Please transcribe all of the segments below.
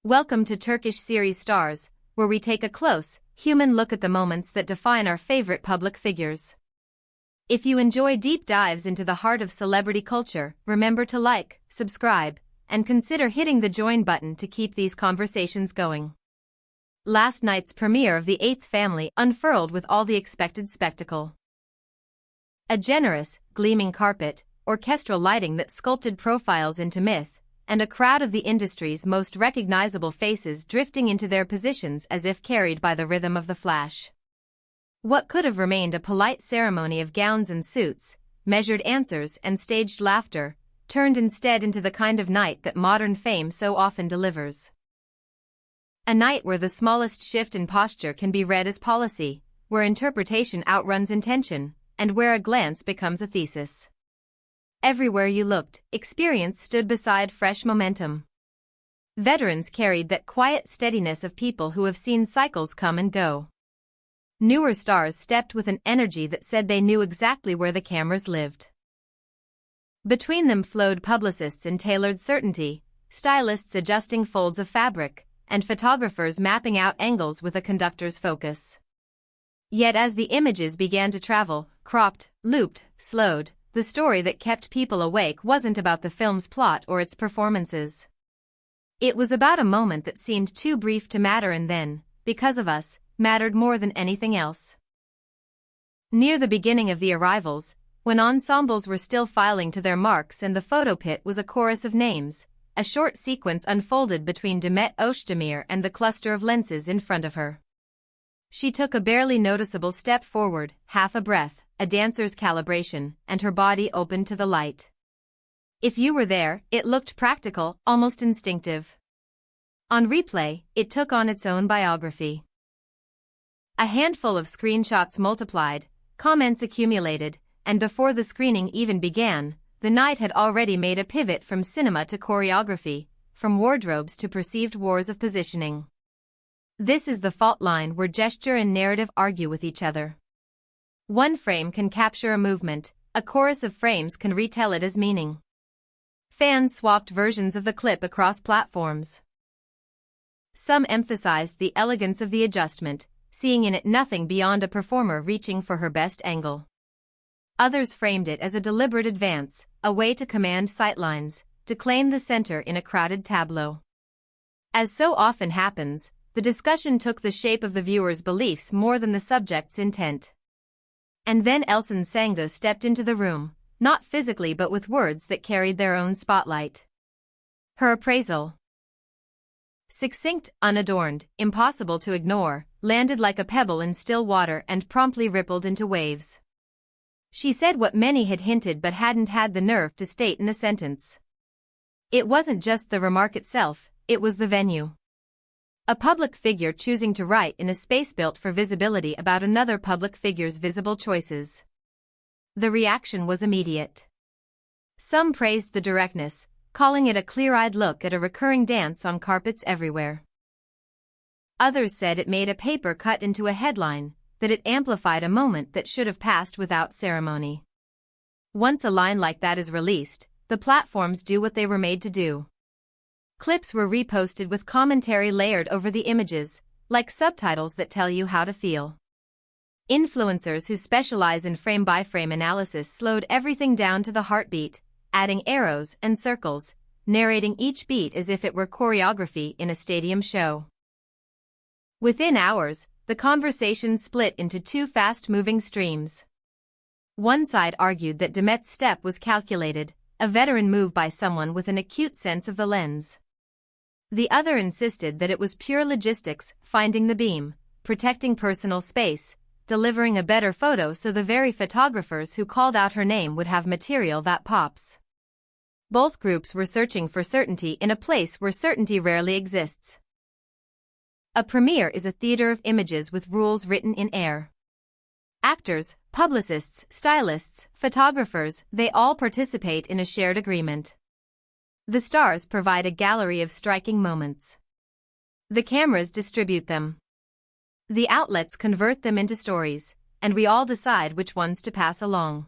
Welcome to Turkish series Stars, where we take a close, human look at the moments that define our favorite public figures. If you enjoy deep dives into the heart of celebrity culture, remember to like, subscribe, and consider hitting the join button to keep these conversations going. Last night's premiere of The Eighth Family unfurled with all the expected spectacle. A generous, gleaming carpet, orchestral lighting that sculpted profiles into myth, and a crowd of the industry's most recognizable faces drifting into their positions as if carried by the rhythm of the flash. What could have remained a polite ceremony of gowns and suits, measured answers and staged laughter, turned instead into the kind of night that modern fame so often delivers. A night where the smallest shift in posture can be read as policy, where interpretation outruns intention, and where a glance becomes a thesis. Everywhere you looked, experience stood beside fresh momentum. Veterans carried that quiet steadiness of people who have seen cycles come and go. Newer stars stepped with an energy that said they knew exactly where the cameras lived. Between them flowed publicists in tailored certainty, stylists adjusting folds of fabric, and photographers mapping out angles with a conductor's focus. Yet as the images began to travel, cropped, looped, slowed, the story that kept people awake wasn't about the film's plot or its performances. It was about a moment that seemed too brief to matter and then, because of us, mattered more than anything else. Near the beginning of the arrivals, when ensembles were still filing to their marks and the photo pit was a chorus of names, a short sequence unfolded between Demet Özdemir and the cluster of lenses in front of her. She took a barely noticeable step forward, half a breath, a dancer's calibration, and her body opened to the light. If you were there, it looked practical, almost instinctive. On replay, it took on its own biography. A handful of screenshots multiplied, comments accumulated, and before the screening even began, the night had already made a pivot from cinema to choreography, from wardrobes to perceived wars of positioning. This is the fault line where gesture and narrative argue with each other. One frame can capture a movement, a chorus of frames can retell it as meaning. Fans swapped versions of the clip across platforms. Some emphasized the elegance of the adjustment, seeing in it nothing beyond a performer reaching for her best angle. Others framed it as a deliberate advance, a way to command sightlines, to claim the center in a crowded tableau. As so often happens, the discussion took the shape of the viewer's beliefs more than the subject's intent. And then Elson Sangu stepped into the room, not physically but with words that carried their own spotlight. Her appraisal, succinct, unadorned, impossible to ignore, landed like a pebble in still water and promptly rippled into waves. She said what many had hinted but hadn't had the nerve to state in a sentence. It wasn't just the remark itself, it was the venue. A public figure choosing to write in a space built for visibility about another public figure's visible choices. The reaction was immediate. Some praised the directness, calling it a clear-eyed look at a recurring dance on carpets everywhere. Others said it made a paper cut into a headline, that it amplified a moment that should have passed without ceremony. Once a line like that is released, the platforms do what they were made to do. Clips were reposted with commentary layered over the images, like subtitles that tell you how to feel. Influencers who specialize in frame-by-frame analysis slowed everything down to the heartbeat, adding arrows and circles, narrating each beat as if it were choreography in a stadium show. Within hours, the conversation split into two fast-moving streams. One side argued that Demet's step was calculated, a veteran move by someone with an acute sense of the lens. The other insisted that it was pure logistics, finding the beam, protecting personal space, delivering a better photo so the very photographers who called out her name would have material that pops. Both groups were searching for certainty in a place where certainty rarely exists. A premiere is a theater of images with rules written in air. Actors, publicists, stylists, photographers, they all participate in a shared agreement. The stars provide a gallery of striking moments. The cameras distribute them. The outlets convert them into stories, and we all decide which ones to pass along.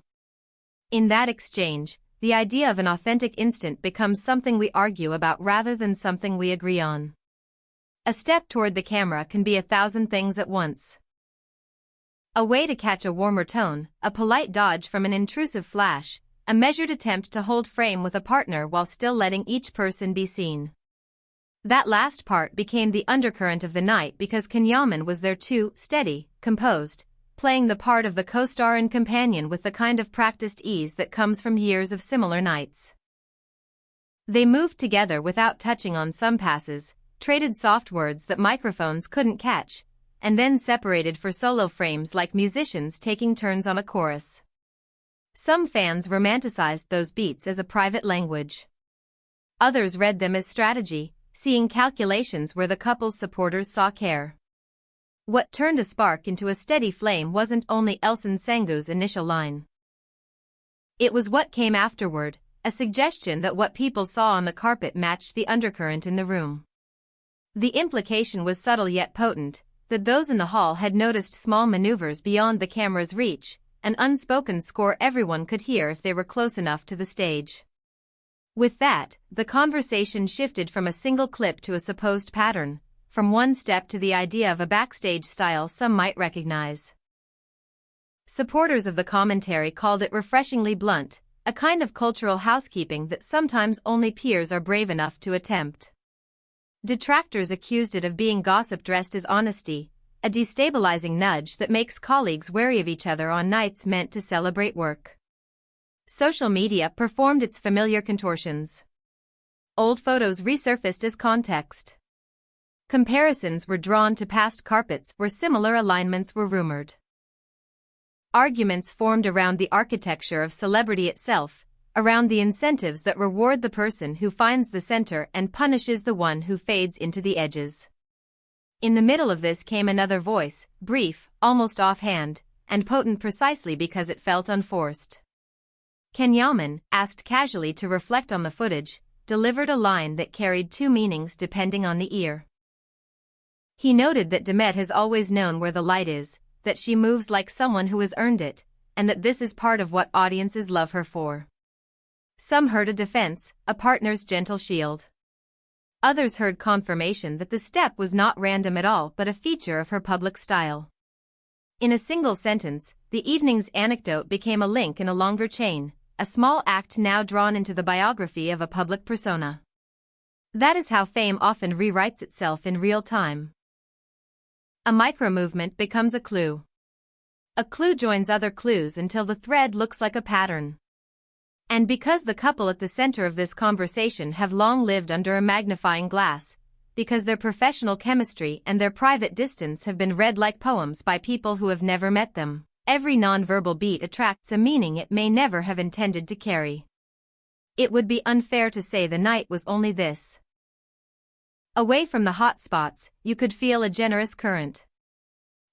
In that exchange, the idea of an authentic instant becomes something we argue about rather than something we agree on. A step toward the camera can be 1,000 things at once. A way to catch a warmer tone, a polite dodge from an intrusive flash, a measured attempt to hold frame with a partner while still letting each person be seen. That last part became the undercurrent of the night because Kenyaman was there too, steady, composed, playing the part of the co-star and companion with the kind of practiced ease that comes from years of similar nights. They moved together without touching on some passes, traded soft words that microphones couldn't catch, and then separated for solo frames like musicians taking turns on a chorus. Some fans romanticized those beats as a private language. Others read them as strategy, seeing calculations where the couple's supporters saw care. What turned a spark into a steady flame wasn't only Elson Sengu's initial line. It was what came afterward, a suggestion that what people saw on the carpet matched the undercurrent in the room. The implication was subtle yet potent, that those in the hall had noticed small maneuvers beyond the camera's reach, an unspoken score everyone could hear if they were close enough to the stage. With that, the conversation shifted from a single clip to a supposed pattern, from one step to the idea of a backstage style some might recognize. Supporters of the commentary called it refreshingly blunt, a kind of cultural housekeeping that sometimes only peers are brave enough to attempt. Detractors accused it of being gossip dressed as honesty, a destabilizing nudge that makes colleagues wary of each other on nights meant to celebrate work. Social media performed its familiar contortions. Old photos resurfaced as context. Comparisons were drawn to past carpets where similar alignments were rumored. Arguments formed around the architecture of celebrity itself, around the incentives that reward the person who finds the center and punishes the one who fades into the edges. In the middle of this came another voice, brief, almost offhand, and potent precisely because it felt unforced. Kenyaman, asked casually to reflect on the footage, delivered a line that carried two meanings depending on the ear. He noted that Demet has always known where the light is, that she moves like someone who has earned it, and that this is part of what audiences love her for. Some heard a defense, a partner's gentle shield. Others heard confirmation that the step was not random at all but a feature of her public style. In a single sentence, the evening's anecdote became a link in a longer chain, a small act now drawn into the biography of a public persona. That is how fame often rewrites itself in real time. A micro-movement becomes a clue. A clue joins other clues until the thread looks like a pattern. And because the couple at the center of this conversation have long lived under a magnifying glass, because their professional chemistry and their private distance have been read like poems by people who have never met them, every nonverbal beat attracts a meaning it may never have intended to carry. It would be unfair to say the night was only this. Away from the hot spots, you could feel a generous current.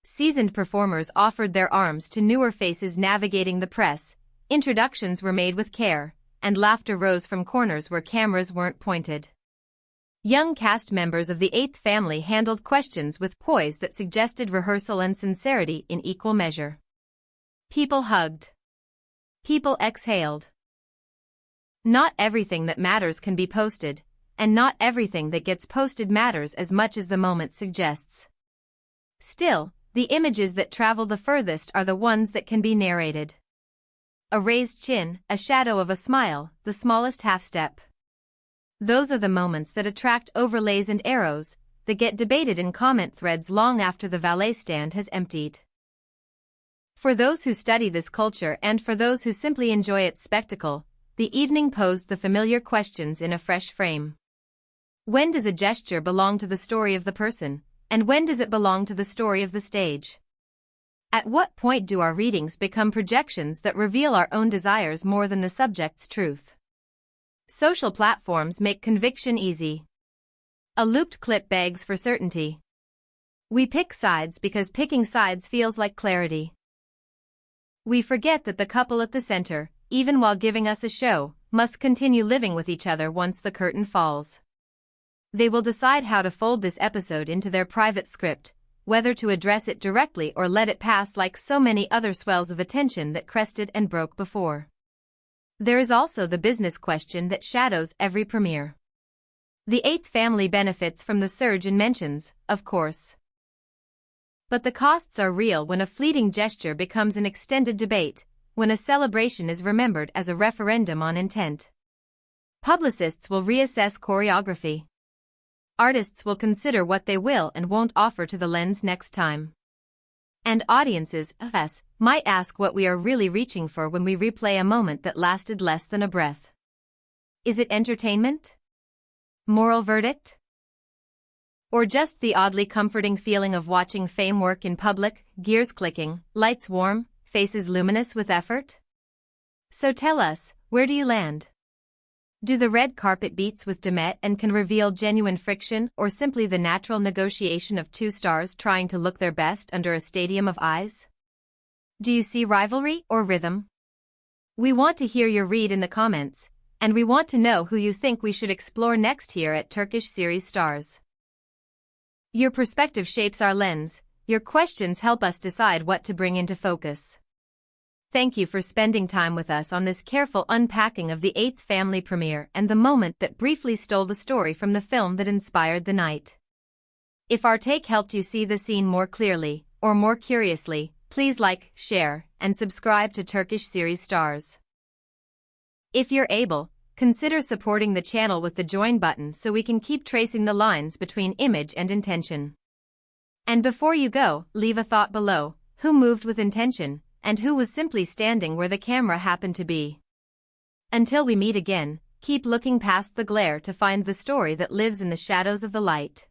Seasoned performers offered their arms to newer faces navigating the press, introductions were made with care, and laughter rose from corners where cameras weren't pointed. Young cast members of the Eighth Family handled questions with poise that suggested rehearsal and sincerity in equal measure. People hugged. People exhaled. Not everything that matters can be posted, and not everything that gets posted matters as much as the moment suggests. Still, the images that travel the furthest are the ones that can be narrated. A raised chin, a shadow of a smile, the smallest half-step. Those are the moments that attract overlays and arrows, that get debated in comment threads long after the valet stand has emptied. For those who study this culture and for those who simply enjoy its spectacle, the evening posed the familiar questions in a fresh frame. When does a gesture belong to the story of the person, and when does it belong to the story of the stage? At what point do our readings become projections that reveal our own desires more than the subject's truth? Social platforms make conviction easy. A looped clip begs for certainty. We pick sides because picking sides feels like clarity. We forget that the couple at the center, even while giving us a show, must continue living with each other once the curtain falls. They will decide how to fold this episode into their private script, whether to address it directly or let it pass like so many other swells of attention that crested and broke before. There is also the business question that shadows every premiere. The eighth family benefits from the surge in mentions, of course. But the costs are real when a fleeting gesture becomes an extended debate, when a celebration is remembered as a referendum on intent. Publicists will reassess choreography. Artists will consider what they will and won't offer to the lens next time. And audiences, us, might ask what we are really reaching for when we replay a moment that lasted less than a breath. Is it entertainment? Moral verdict? Or just the oddly comforting feeling of watching fame work in public, gears clicking, lights warm, faces luminous with effort? So tell us, where do you land? Do the red carpet beats with Demet and can reveal genuine friction or simply the natural negotiation of two stars trying to look their best under a stadium of eyes? Do you see rivalry or rhythm? We want to hear your read in the comments, and we want to know who you think we should explore next here at Turkish Series Stars. Your perspective shapes our lens, your questions help us decide what to bring into focus. Thank you for spending time with us on this careful unpacking of the eighth family premiere and the moment that briefly stole the story from the film that inspired the night. If our take helped you see the scene more clearly, or more curiously, please like, share, and subscribe to Turkish Series Stars. If you're able, consider supporting the channel with the join button so we can keep tracing the lines between image and intention. And before you go, leave a thought below: who moved with intention, and who was simply standing where the camera happened to be? Until we meet again, keep looking past the glare to find the story that lives in the shadows of the light.